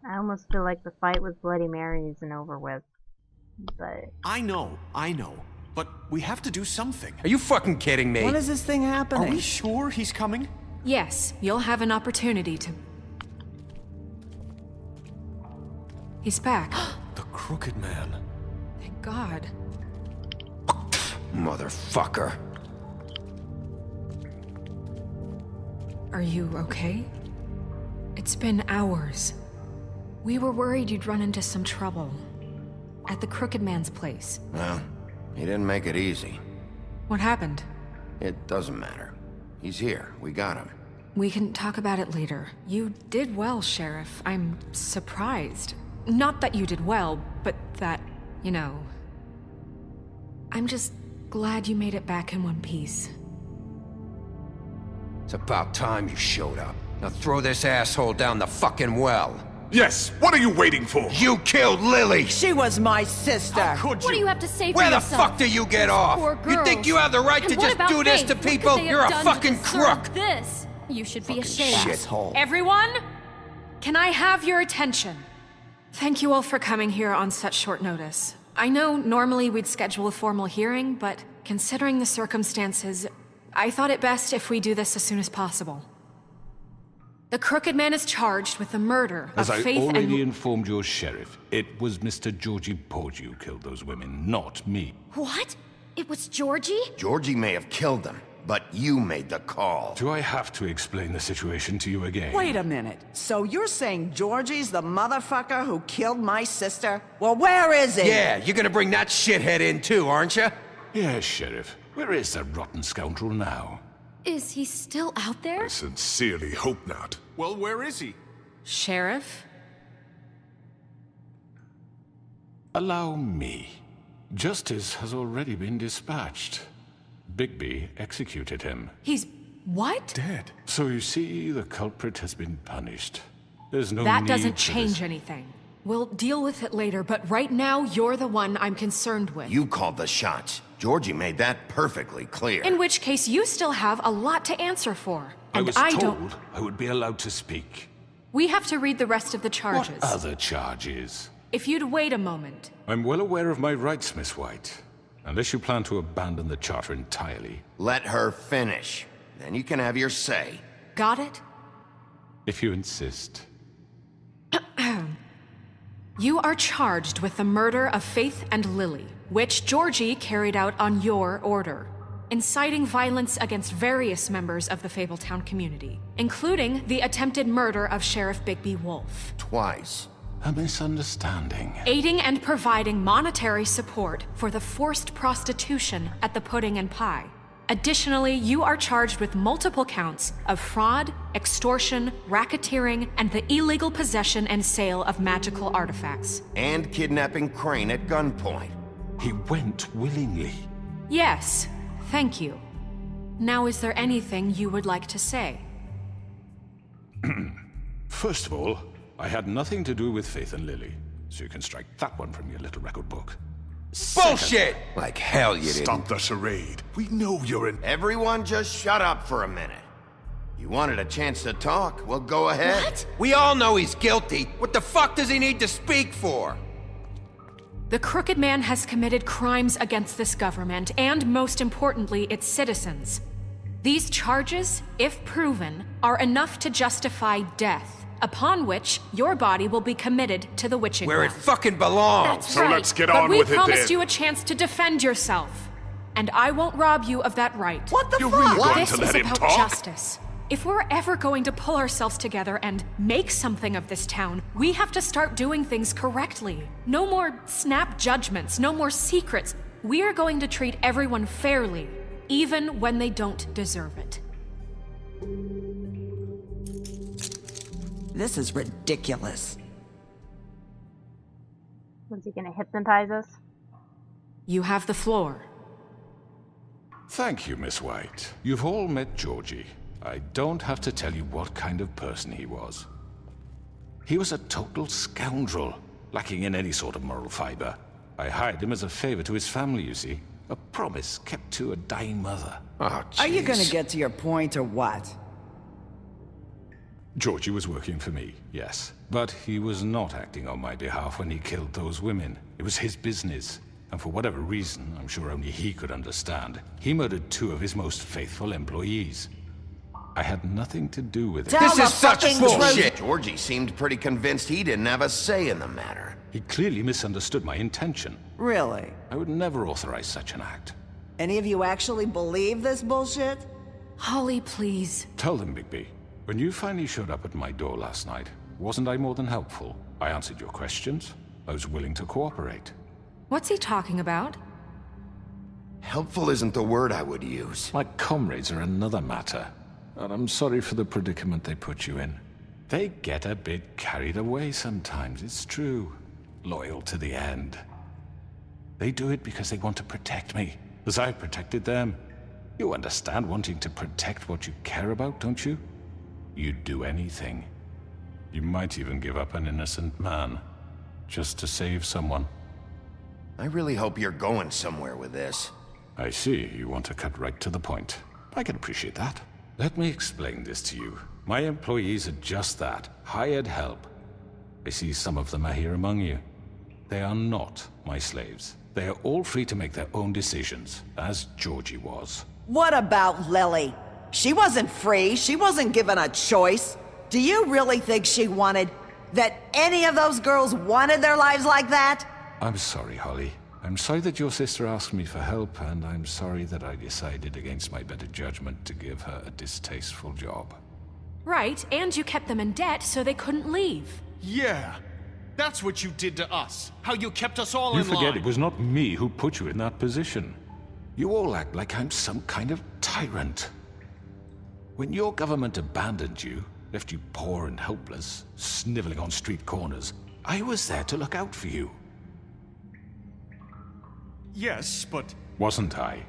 I almost feel like the fight with Bloody Mary isn't over with, but... I know. But we have to do something. Are you fucking kidding me? When is this thing happening? Are we sure he's coming? Yes, you'll have an opportunity to... He's back. The Crooked Man. Thank God. Motherfucker. Are you okay? It's been hours. We were worried you'd run into some trouble. At the Crooked Man's place. Well, he didn't make it easy. What happened? It doesn't matter. He's here. We got him. We can talk about it later. You did well, Sheriff. I'm surprised. Not that you did well, but that, you know... I'm just glad you made it back in one piece. It's about time you showed up. Now throw this asshole down the fucking well. Yes, what are you waiting for? You killed Lily! She was my sister. How could What do you have to say for Where the yourself? fuck do you get off? Poor You think girls. you have the right And to what just about do this Faith? to What could people? they have You're a done to fucking deserve crook! This. You should be ashamed. Shithole. Everyone? Can I have your attention? Thank you all for coming here on such short notice. I know normally we'd schedule a formal hearing, but considering the circumstances, I thought it best if we do this as soon as possible. The Crooked Man is charged with the murder As of I Faith already and... informed your sheriff, it was Mr. Georgie Porgy who killed those women, not me. What? It was Georgie? Georgie may have killed them, but you made the call. Do I have to explain the situation to you again? Wait a minute. So you're saying Georgie's the motherfucker who killed my sister? Well, where is he? Yeah, you're gonna bring that shithead in too, aren't you? Yes, Sheriff. Where is that rotten scoundrel now? Is he still out there? I sincerely hope not. Well, where is he? Sheriff? Allow me. Justice has already been dispatched. Bigby executed him. He's... what? Dead. So you see, the culprit has been punished. There's no That need doesn't for change this. anything. We'll deal with it later, but right now, you're the one I'm concerned with. You called the shots. Georgie made that perfectly clear. In which case, you still have a lot to answer for. I And was don't... told I would be allowed to speak. We have to read the rest of the charges. What other charges? If you'd wait a moment. I'm well aware of my rights, Miss White. Unless you plan to abandon the charter entirely. Let her finish. Then you can have your say. Got it? If you insist. You are charged with the murder of Faith and Lily, which Georgie carried out on your order, inciting violence against various members of the Fabletown community, including the attempted murder of Sheriff Bigby Wolf. Twice. A misunderstanding. Aiding and providing monetary support for the forced prostitution at the Pudding and Pie. Additionally, you are charged with multiple counts of fraud, extortion, racketeering, and the illegal possession and sale of magical artifacts. And kidnapping Crane at gunpoint. He went willingly. Yes, thank you. Now, is there anything you would like to say? First of all, I had nothing to do with Faith and Lily, so you can strike that one from your little record book. Bullshit! Like hell you didn't. Stop the charade. We know you're in... Everyone just shut up for a minute. You wanted a chance to talk? Well, go ahead. What? We all know he's guilty. What the fuck does he need to speak for? The Crooked Man has committed crimes against this government, and most importantly, its citizens. These charges, if proven, are enough to justify death, upon which your body will be committed to the witching Where it well. fucking belongs. That's So right. let's get But on we with it promised then. you a chance to defend yourself, and I won't rob you of that right. What the You're fuck? really going This to is let him about talk? justice. If we're ever going to pull ourselves together and make something of this town, we have to start doing things correctly. No more snap judgments, no more secrets. We are going to treat everyone fairly, even when they don't deserve it. This is ridiculous. Was he gonna hypnotize us? You have the floor. Thank you, Miss White. You've all met Georgie. I don't have to tell you what kind of person he was. He was a total scoundrel, lacking in any sort of moral fiber. I hired him as a favor to his family, you see. A promise kept to a dying mother. Oh, Are you jeez. gonna get to your point or what? Georgie was working for me, yes. But he was not acting on my behalf when he killed those women. It was his business. And for whatever reason, I'm sure only he could understand, he murdered 2 of his most faithful employees. I had nothing to do with it. Tell This the is such fucking bullshit! truth. Georgie seemed pretty convinced he didn't have a say in the matter. He clearly misunderstood my intention. Really? I would never authorize such an act. Any of you actually believe this bullshit? Holly, please. Tell them, Bigby. When you finally showed up at my door last night, wasn't I more than helpful? I answered your questions. I was willing to cooperate. What's he talking about? Helpful isn't the word I would use. My comrades are another matter. And I'm sorry for the predicament they put you in. They get a bit carried away sometimes, it's true. Loyal to the end. They do it because they want to protect me, as I've protected them. You understand wanting to protect what you care about, don't you? You'd do anything. You might even give up an innocent man, just to save someone. I really hope you're going somewhere with this. I see, you want to cut right to the point. I can appreciate that. Let me explain this to you. My employees are just that, hired help. I see some of them are here among you. They are not my slaves. They are all free to make their own decisions, as Georgie was. What about Lily? She wasn't free. She wasn't given a choice. Do you really think she wanted... that any of those girls wanted their lives like that? I'm sorry, Holly. I'm sorry that your sister asked me for help, and I'm sorry that I decided against my better judgment to give her a distasteful job. Right, and you kept them in debt so they couldn't leave. Yeah. That's what you did to us. How you kept us all You in line. forget it was not me who put you in that position. You all act like I'm some kind of tyrant. When your government abandoned you, left you poor and helpless, sniveling on street corners, I was there to look out for you. Yes, but... Wasn't I?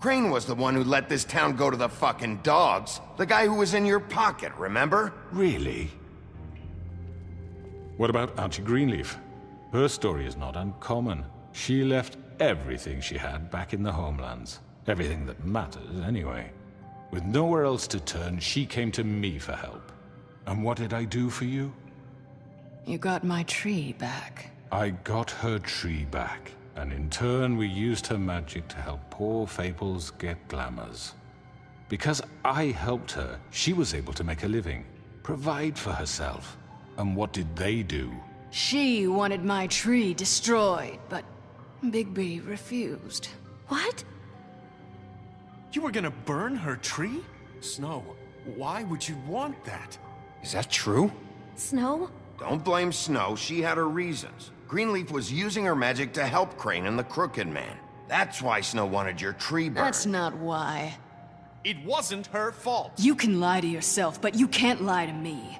Crane was the one who let this town go to the fucking dogs. The guy who was in your pocket, remember? Really? What about Archie Greenleaf? Her story is not uncommon. She left everything she had back in the homelands. Everything that matters, anyway. With nowhere else to turn, she came to me for help. And what did I do for you? You got my tree back. I got her tree back, and in turn we used her magic to help poor Fables get glamours. Because I helped her, she was able to make a living, provide for herself. And what did they do? She wanted my tree destroyed, but Bigby refused. What? You were gonna burn her tree? Snow, why would you want that? Is that true? Snow? Don't blame Snow, she had her reasons. Greenleaf was using her magic to help Crane and the Crooked Man. That's why Snow wanted your tree burned. That's not why. It wasn't her fault. You can lie to yourself, but you can't lie to me.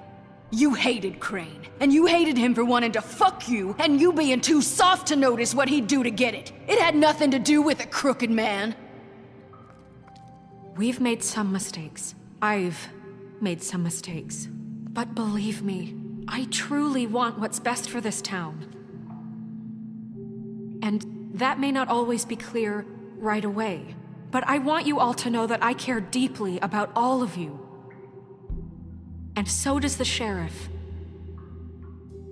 You hated Crane, and you hated him for wanting to fuck you, and you being too soft to notice what he'd do to get it. It had nothing to do with a Crooked Man. We've made some mistakes. I've made some mistakes. But believe me, I truly want what's best for this town. And that may not always be clear right away, but I want you all to know that I care deeply about all of you. And so does the sheriff.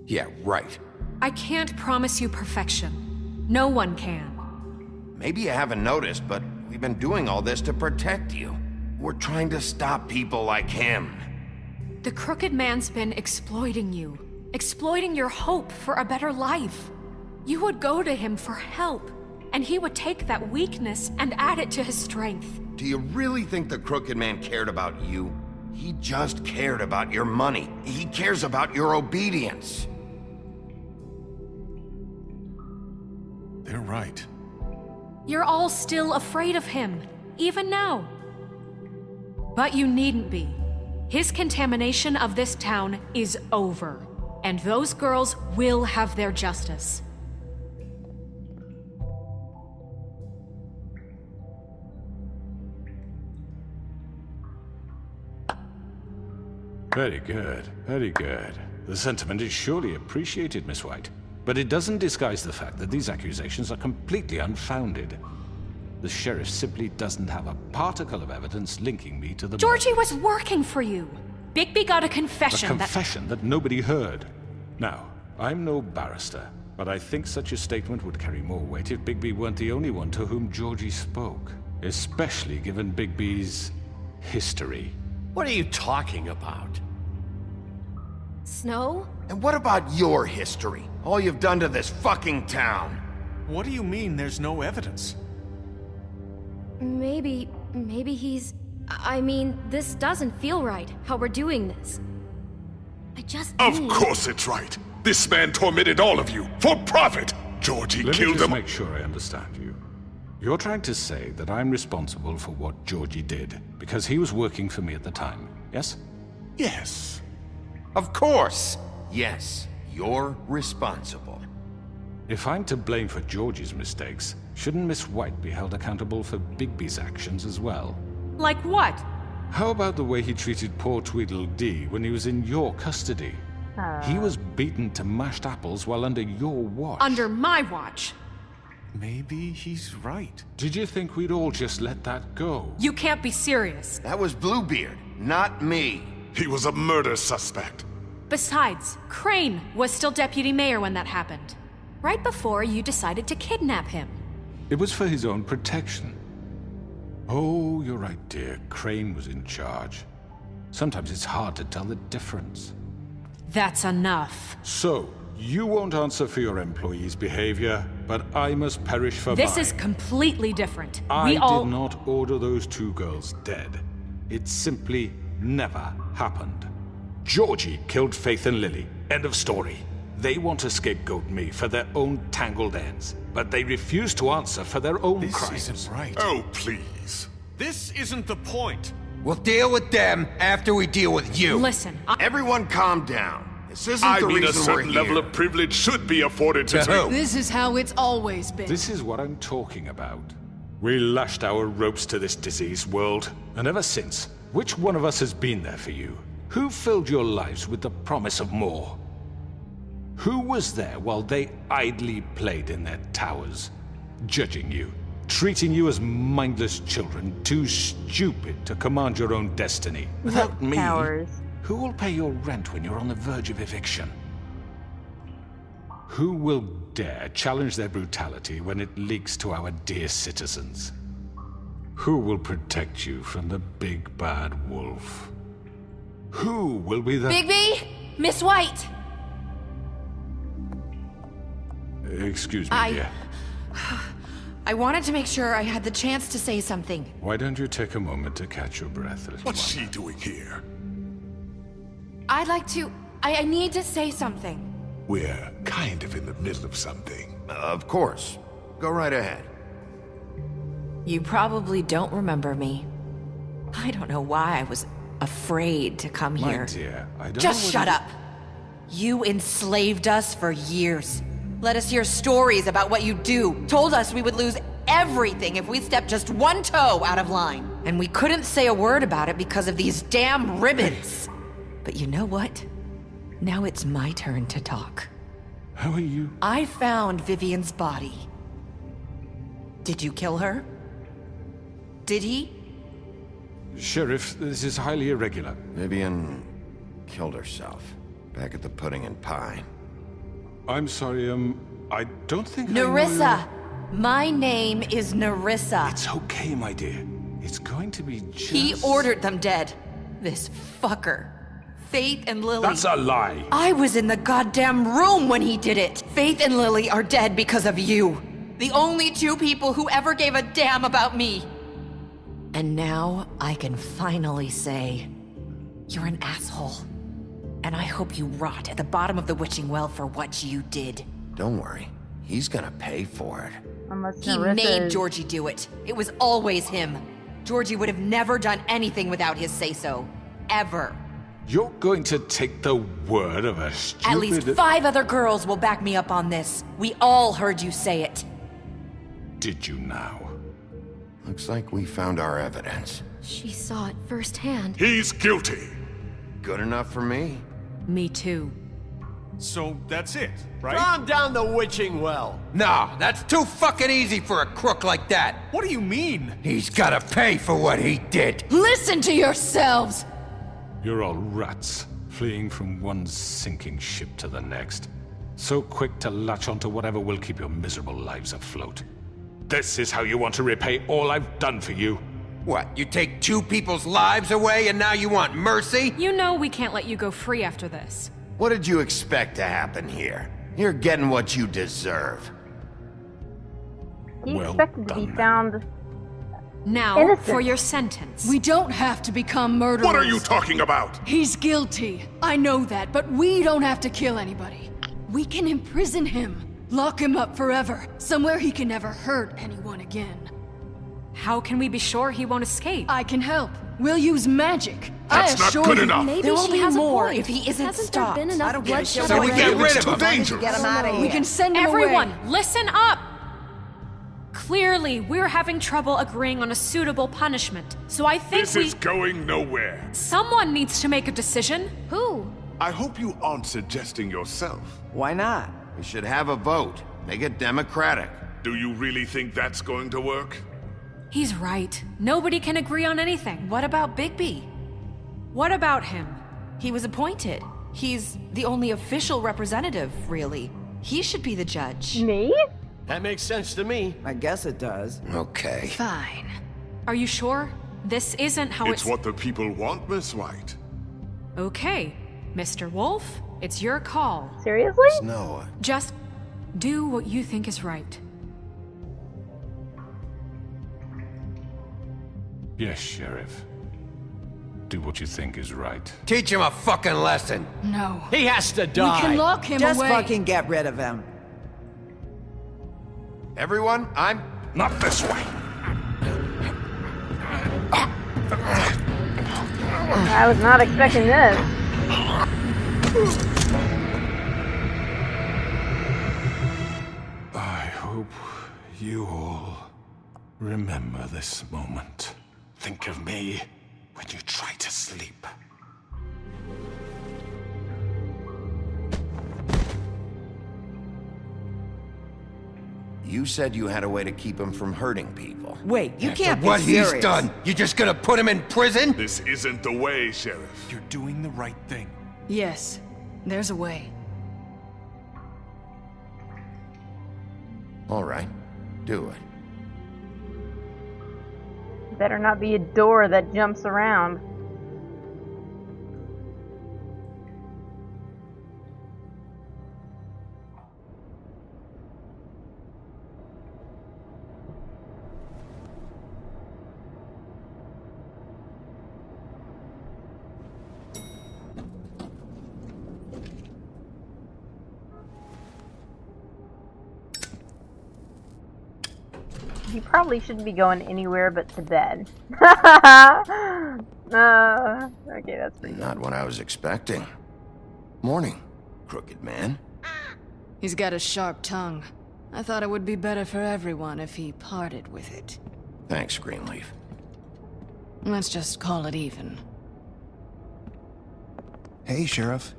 Yeah, right. I can't promise you perfection. No one can. Maybe you haven't noticed, but we've been doing all this to protect you. We're trying to stop people like him. The Crooked Man's been exploiting you, exploiting your hope for a better life. You would go to him for help, and he would take that weakness and add it to his strength. Do you really think the Crooked Man cared about you? He just cared about your money. He cares about your obedience. They're right. You're all still afraid of him, even now. But you needn't be. His contamination of this town is over, and those girls will have their justice. Very good, very good. The sentiment is surely appreciated, Miss White. But it doesn't disguise the fact that these accusations are completely unfounded. The sheriff simply doesn't have a particle of evidence linking me to the Georgie murders. was working for you. Bigby got a confession A confession that nobody heard. Now, I'm no barrister, but I think such a statement would carry more weight if Bigby weren't the only one to whom Georgie spoke. Especially given Bigby's history. What are you talking about? Snow? And what about your history? All you've done to this fucking town? What do you mean there's no evidence? Maybe he's... I mean, this doesn't feel right, how we're doing this. I just Of need... course it's right. This man tormented all of you, for profit. Georgie Let me killed just him. make sure I understand you. You're trying to say that I'm responsible for what Georgie did, because he was working for me at the time, yes? Yes. Of course! Yes, you're responsible. If I'm to blame for Georgie's mistakes, shouldn't Miss White be held accountable for Bigby's actions as well? Like what? How about the way he treated poor Tweedledee when he was in your custody? He was beaten to mashed apples while under your watch. Under my watch. Maybe he's right. Did you think we'd all just let that go? You can't be serious. That was Bluebeard, not me. He was a murder suspect. Besides, Crane was still deputy mayor when that happened. Right before you decided to kidnap him. It was for his own protection. Oh, you're right, dear. Crane was in charge. Sometimes it's hard to tell the difference. That's enough. So, you won't answer for your employees' behavior, but I must perish for This mine. is completely different. I We all... did not order those two girls dead. It simply never happened. Georgie killed Faith and Lily. End of story. They want to scapegoat me for their own tangled ends, but they refuse to answer for their own This crimes. isn't right. Oh, please. This isn't the point. We'll deal with them after we deal with you. Listen, Everyone calm down. This isn't I the mean, a reason we're certain level here. of privilege should be afforded to To who? This is how it's always been. This is what I'm talking about. We lashed our ropes to this diseased world, and ever since, which one of us has been there for you? Who filled your lives with the promise of more? Who was there while they idly played in their towers, judging you, treating you as mindless children, too stupid to command your own destiny? Without me, Towers. who will pay your rent when you're on the verge of eviction? Who will dare challenge their brutality when it leaks to our dear citizens? Who will protect you from the big bad wolf? Who will be the... Bigby? Miss White! Excuse me, dear. I wanted to make sure I had the chance to say something. Why don't you take a moment to catch your breath, little What's one? she doing here? I'd like to... I need to say something. We're kind of in the middle of something. Of course. Go right ahead. You probably don't remember me. I don't know why I was afraid to come My here. dear, I don't Just know shut whether- up. You enslaved us for years. Let us hear stories about what you do. Told us we would lose everything if we stepped just one toe out of line. And we couldn't say a word about it because of these damn ribbons. But you know what? Now it's my turn to talk. How are you? I found Vivian's body. Did you kill her? Did he? Sheriff, this is highly irregular. Vivian killed herself. Back at the Pudding and Pie. I'm sorry, I don't think I know Nerissa! My name is Nerissa. It's okay, my dear. It's going to be just... He ordered them dead. This fucker. Faith and Lily. That's a lie! I was in the goddamn room when he did it. Faith and Lily are dead because of you. The only two people who ever gave a damn about me. And now I can finally say, you're an asshole. And I hope you rot at the bottom of the witching well for what you did. Don't worry. He's gonna pay for it. Unless He Nerissa made is- Georgie do it. It was always him. Georgie would have never done anything without his say-so. Ever. You're going to take the word of a stupid... At least 5 other girls will back me up on this. We all heard you say it. Did you now? Looks like we found our evidence. She saw it firsthand. He's guilty. Good enough for me. Me too. So that's it, right? Calm down the witching well. No, that's too fucking easy for a crook like that. What do you mean? He's gotta pay for what he did. Listen to yourselves! You're all rats, fleeing from one sinking ship to the next. So quick to latch onto whatever will keep your miserable lives afloat. This is how you want to repay all I've done for you? What, you take two people's lives away and now you want mercy? You know we can't let you go free after this. What did you expect to happen here? You're getting what you deserve. He Well expected to be done. found Now, innocent. for your sentence. We don't have to become murderers. What are you talking about? He's guilty. I know that, but we don't have to kill anybody. We can imprison him. Lock him up forever. Somewhere he can never hurt anyone again. How can we be sure he won't escape? I can help. We'll use magic. That's I not assure good you. enough. Maybe There will she be has more a point. if he isn't Hasn't stopped. there been I enough don't give a bloodshed shit. So we already? get rid It's of too him. dangerous. Get him out of here. We can send him Everyone, away. listen up! Clearly, we're having trouble agreeing on a suitable punishment, so I think This is going nowhere. Someone needs to make a decision. Who? I hope you aren't suggesting yourself. Why not? We should have a vote. Make it democratic. Do you really think that's going to work? He's right. Nobody can agree on anything. What about Bigby? What about him? He was appointed. He's the only official representative, really. He should be the judge. Me? That makes sense to me. I guess it does. Okay. Fine. Are you sure? This isn't how It's what the people want, Miss White. Okay, Mr. Wolf, it's your call. Seriously? No. Just do what you think is right. Yes, Sheriff. Do what you think is right. Teach him a fucking lesson. No. He has to We die. can lock him Just away. fucking get rid of him. Everyone, I'm... Not this way. I was not expecting this. I hope you all remember this moment. Think of me when you try to sleep. You said you had a way to keep him from hurting people. Wait, you After can't be what serious. he's done, you just gonna put him in prison? This isn't the way, Sheriff. You're doing the right thing. Yes, there's a way. All right, do it. Better not be a door that jumps around. You probably shouldn't be going anywhere but to bed. Okay, that's pretty good. Not what I was expecting. Morning, crooked man. He's got a sharp tongue. I thought it would be better for everyone if he parted with it. Thanks, Greenleaf. Let's just call it even. Hey, Sheriff.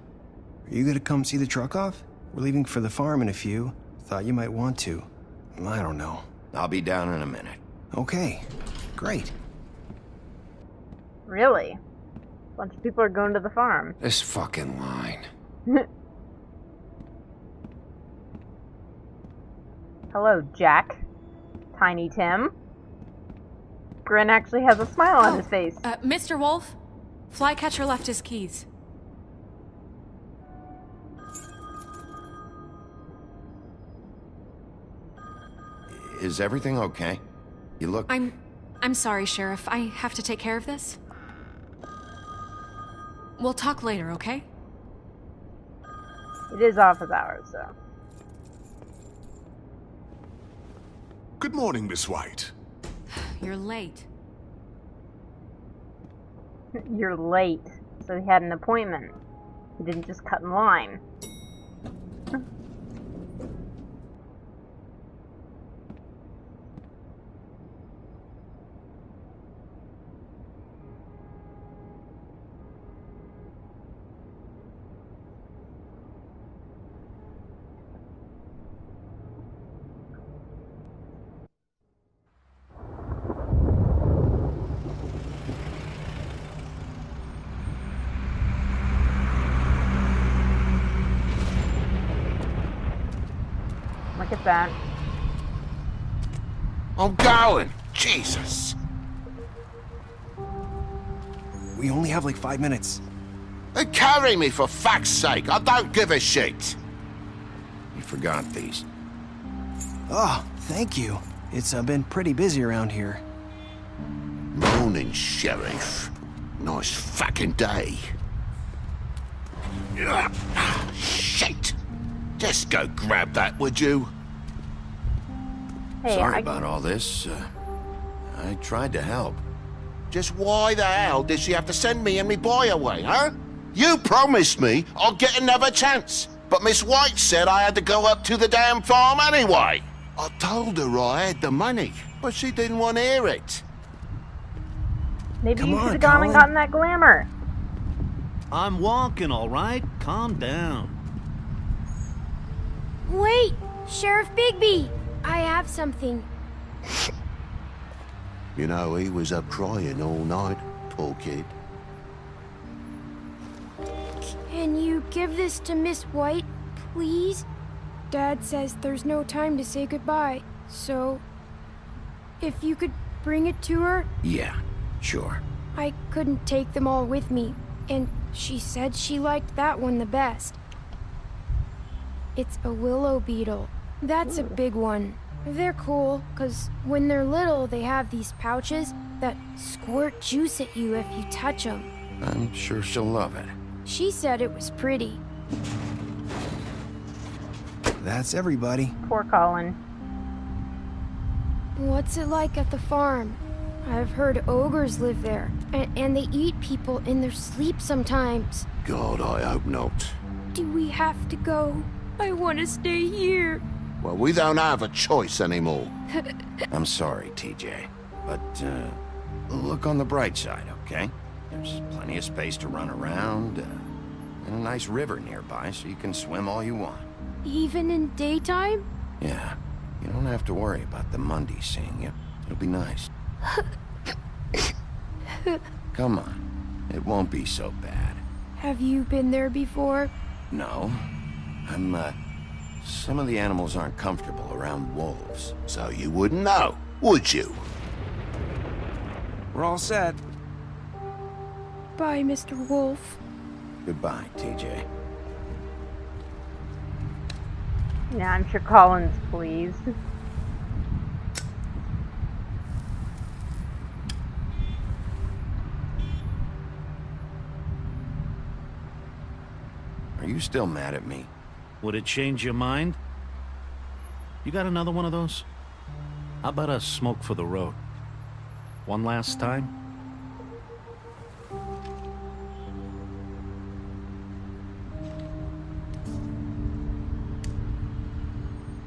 Are you gonna come see the truck off? We're leaving for the farm in a few. Thought you might want to. I don't know. I'll be down in a minute. Okay. Great. Really? A bunch of people are going to the farm. This fucking line. Hello, Jack. Tiny Tim. Grin actually has a smile on his face. Mr. Wolf, Flycatcher left his keys. Is everything okay? You look... I'm sorry, Sheriff. I have to take care of this. We'll talk later, okay? It is office hours, so. Good morning, Miss White. You're late. You're late. So he had an appointment. He didn't just cut in line. with that. I'm going. Jesus. We only have like 5 minutes. Carry me for fuck's sake. I don't give a shit. You forgot these. Oh, thank you. It's been pretty busy around here. Morning, Sheriff. Nice fucking day. Shit. Just go grab that, would you? Hey, Sorry about all this. I tried to help. Just why the hell did she have to send me and me boy away, huh? You promised me I'll get another chance, but Miss White said I had to go up to the damn farm anyway. I told her I had the money, but she didn't want to hear it. Maybe Come you on, should have gone and Colin. gotten that glamour. I'm walking, all right? Calm down. Wait! Sheriff Bigby! I have something. You know, he was up crying all night, poor kid. Can you give this to Miss White, please? Dad says there's no time to say goodbye, so if you could bring it to her. Yeah, sure. I couldn't take them all with me, and she said she liked that one the best. It's a willow beetle. That's a big one. They're cool, 'cause when they're little, they have these pouches that squirt juice at you if you touch them. I'm sure she'll love it. She said it was pretty. That's everybody. Poor Colin. What's it like at the farm? I've heard ogres live there, and they eat people in their sleep sometimes. God, I hope not. Do we have to go? I want to stay here. Well, we don't have a choice anymore. I'm sorry, TJ, but look on the bright side, okay? There's plenty of space to run around, and a nice river nearby so you can swim all you want. Even in daytime? Yeah, you don't have to worry about the Mundies seeing you. It'll be nice. Come on, it won't be so bad. Have you been there before? No, some of the animals aren't comfortable around wolves, so you wouldn't know, would you? We're all set. Bye, Mr. Wolf. Goodbye, TJ. Yeah, I'm sure Colin's pleased. Are you still mad at me? Would it change your mind? You got another one of those? How about a smoke for the road? One last time?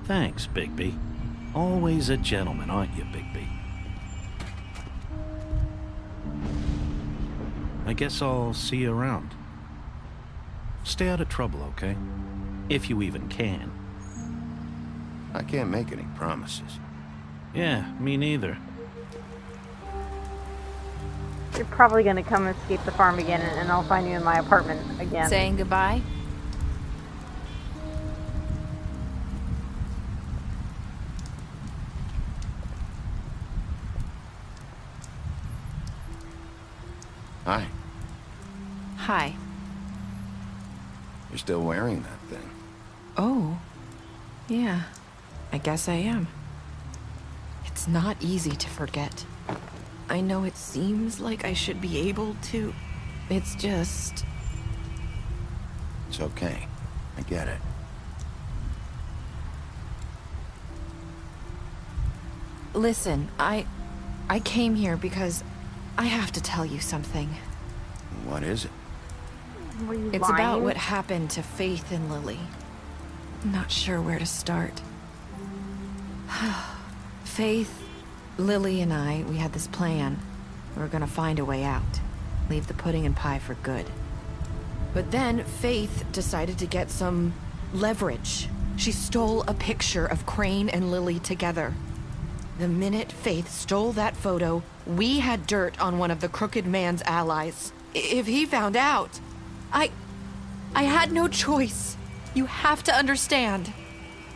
Thanks, Bigby. Always a gentleman, aren't you, Bigby? I guess I'll see you around. Stay out of trouble, okay? If you even can. I can't make any promises. Yeah, me neither. You're probably gonna come escape the farm again, and I'll find you in my apartment again. Saying goodbye? Hi. Hi. You're still wearing that thing. Oh. Yeah. I guess I am. It's not easy to forget. I know it seems like I should be able to. It's just... It's okay. I get it. Listen, I came here because I have to tell you something. What is it? Were you It's lying? about what happened to Faith and Lily. I'm not sure where to start. Faith, Lily, and I, we had this plan. We were gonna find a way out. Leave the pudding and pie for good. But then Faith decided to get some leverage. She stole a picture of Crane and Lily together. The minute Faith stole that photo, we had dirt on one of the Crooked Man's allies. If he found out, I had no choice. You have to understand.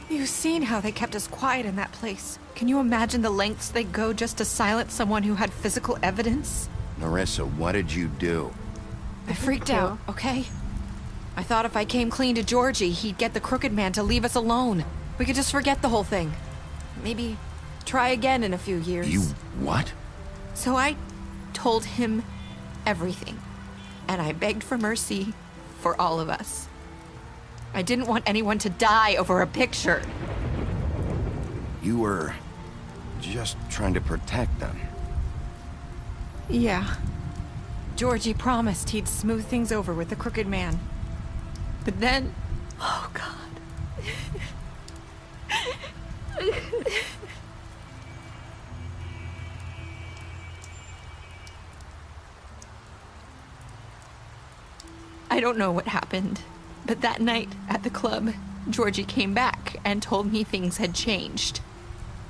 You've seen how they kept us quiet in that place. Can you imagine the lengths they'd go just to silence someone who had physical evidence? Nerissa, what did you do? I freaked out, okay? I thought if I came clean to Georgie, he'd get the crooked man to leave us alone. We could just forget the whole thing. Maybe try again in a few years. You what? So I told him everything. And I begged for mercy for all of us. I didn't want anyone to die over a picture. You were just trying to protect them. Yeah. Georgie promised he'd smooth things over with the crooked man. But then... Oh, God. I don't know what happened, but that night at the club, Georgie came back and told me things had changed.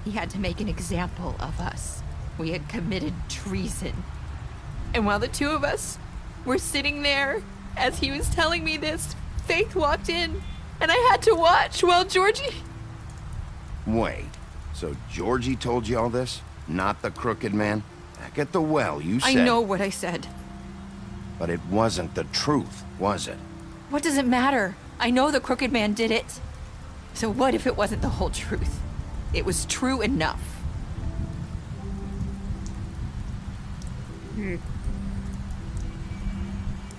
He had to make an example of us. We had committed treason. And while the two of us were sitting there, as he was telling me this, Faith walked in, and I had to watch while Georgie... Wait, so Georgie told you all this? Not the crooked man? Back at the well, you said... I know what I said. But it wasn't the truth, was it? What does it matter? I know the crooked man did it. So what if it wasn't the whole truth? It was true enough.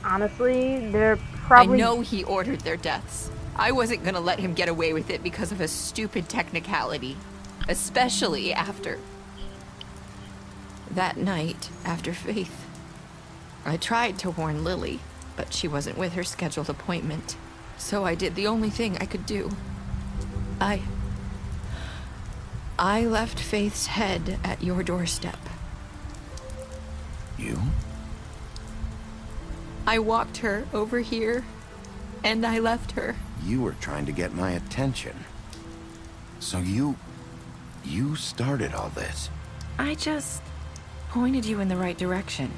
Honestly, they're probably... I know he ordered their deaths. I wasn't gonna let him get away with it because of a stupid technicality. Especially after... that night, after Faith. I tried to warn Lily, but she wasn't with her scheduled appointment. So I did the only thing I could do. I left Faith's head at your doorstep. You? I walked her over here, and I left her. You were trying to get my attention. So you started all this. I just pointed you in the right direction.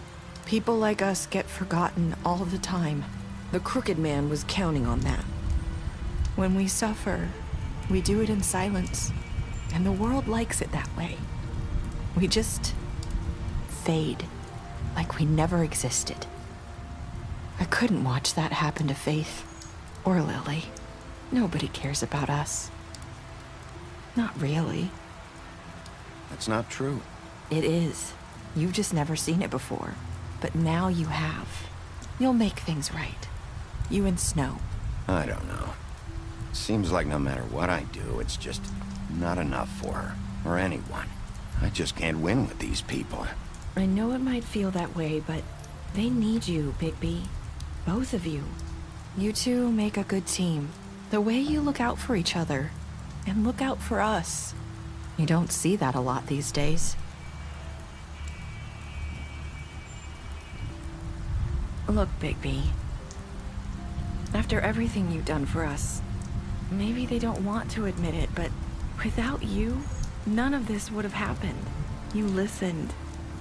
People like us get forgotten all the time. The crooked man was counting on that. When we suffer, we do it in silence. And the world likes it that way. We just fade, like we never existed. I couldn't watch that happen to Faith or Lily. Nobody cares about us. Not really. That's not true. It is. You've just never seen it before. But now you have. You'll make things right. You and Snow. I don't know. Seems like no matter what I do, it's just not enough for her, or anyone. I just can't win with these people. I know it might feel that way, but they need you, Bigby. Both of you. You two make a good team. The way you look out for each other, and look out for us. You don't see that a lot these days. Look, Bigby. After everything you've done for us, maybe they don't want to admit it, but without you, none of this would have happened. You listened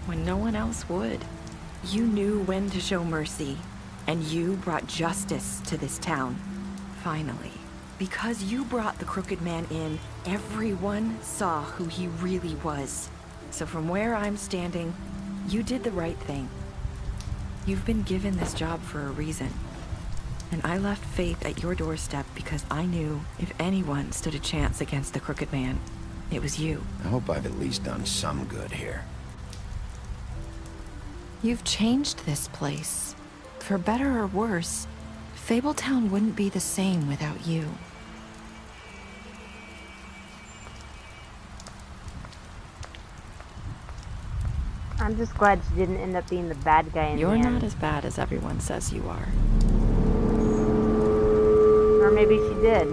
when no one else would. You knew when to show mercy, and you brought justice to this town. Finally. Because you brought the crooked man in, everyone saw who he really was. So from where I'm standing, you did the right thing. You've been given this job for a reason. And I left Faith at your doorstep because I knew if anyone stood a chance against the crooked man, it was you. I hope I've at least done some good here. You've changed this place. For better or worse, Fabletown wouldn't be the same without you. I'm just glad she didn't end up being the bad guy in the end. You're not as bad as everyone says you are. Or maybe she did.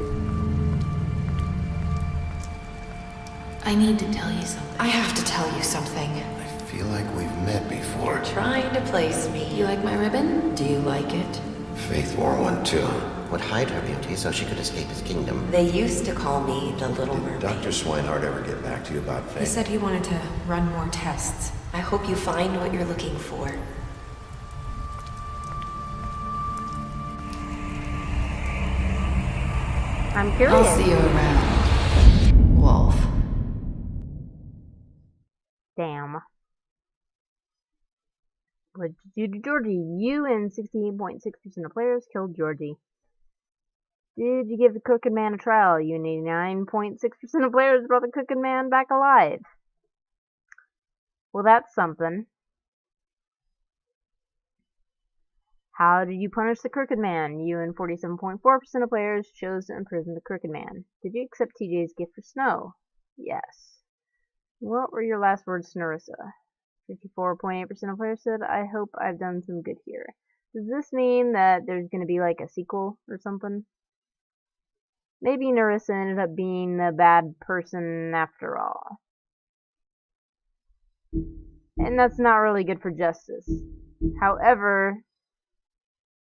I need to tell you something. I have to tell you something. I feel like we've met before. You're trying to place me. You like my ribbon? Do you like it? Faith wore one too. Would hide her beauty so she could escape his kingdom. They used to call me the Little Mermaid. Dr. Swinehart ever get back to you about Faith? He said he wanted to run more tests. I hope you find what you're looking for. I'm curious. I'll see you around. What did you do to Georgie? You and 68.6% of players killed Georgie. Did you give the Crooked Man a trial? You and 89.6% of players brought the Crooked Man back alive. Well, that's something. How did you punish the Crooked Man? You and 47.4% of players chose to imprison the Crooked Man. Did you accept TJ's gift for Snow? Yes. What were your last words to Narissa? 54.8% of players said, I hope I've done some good here. Does this mean that there's going to be like a sequel or something? Maybe Narissa ended up being the bad person after all. And that's not really good for justice. However,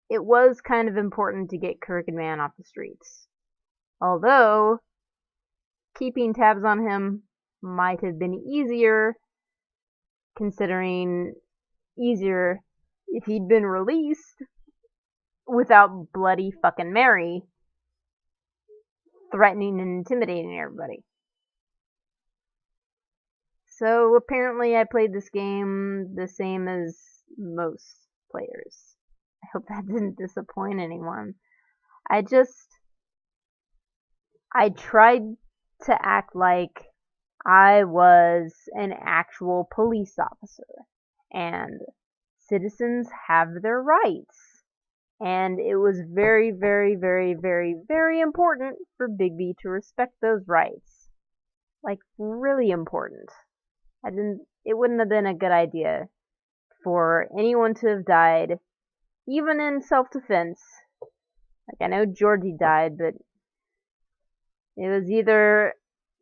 it was kind of important to get Crooked Man off the streets. Although, keeping tabs on him might have been easier, considering easier if he'd been released without Bloody fucking Mary threatening and intimidating everybody. So apparently I played this game the same as most players. I hope that didn't disappoint anyone. I tried to act like I was an actual police officer, and citizens have their rights. And it was very, very, very, very, very important for Bigby to respect those rights. Like, really important. It wouldn't have been a good idea for anyone to have died, even in self-defense. Like, I know Georgie died, but it was either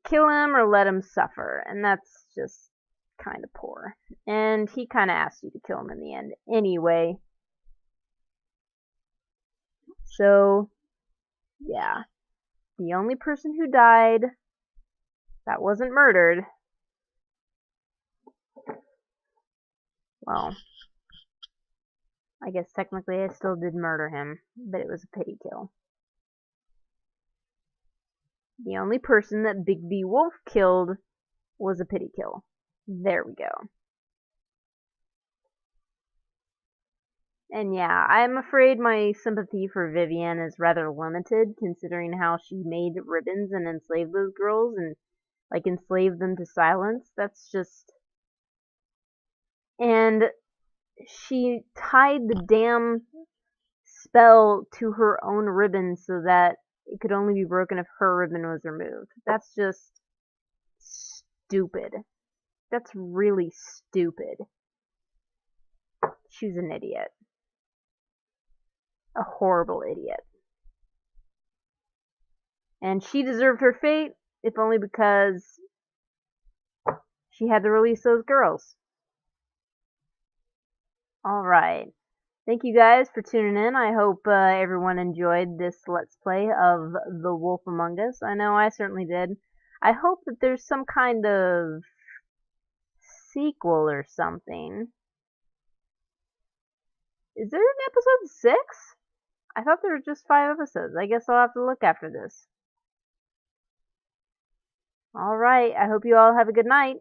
kill him or let him suffer, and that's just kind of poor. And he kind of asked you to kill him in the end anyway. So, yeah. The only person who died that wasn't murdered, well, I guess technically I still did murder him, but it was a pity kill. The only person that Bigby Wolf killed was a pity kill. There we go. And yeah, I'm afraid my sympathy for Vivienne is rather limited, considering how she made ribbons and enslaved those girls and, like, enslaved them to silence. That's just... And she tied the damn spell to her own ribbon so that it could only be broken if her ribbon was removed. That's just stupid. That's really stupid. She was an idiot. A horrible idiot. And she deserved her fate, if only because she had to release those girls. Alright. Thank you guys for tuning in. I hope everyone enjoyed this Let's Play of The Wolf Among Us. I know I certainly did. I hope that there's some kind of sequel or something. Is there an episode 6? I thought there were just 5 episodes. I guess I'll have to look after this. Alright, I hope you all have a good night.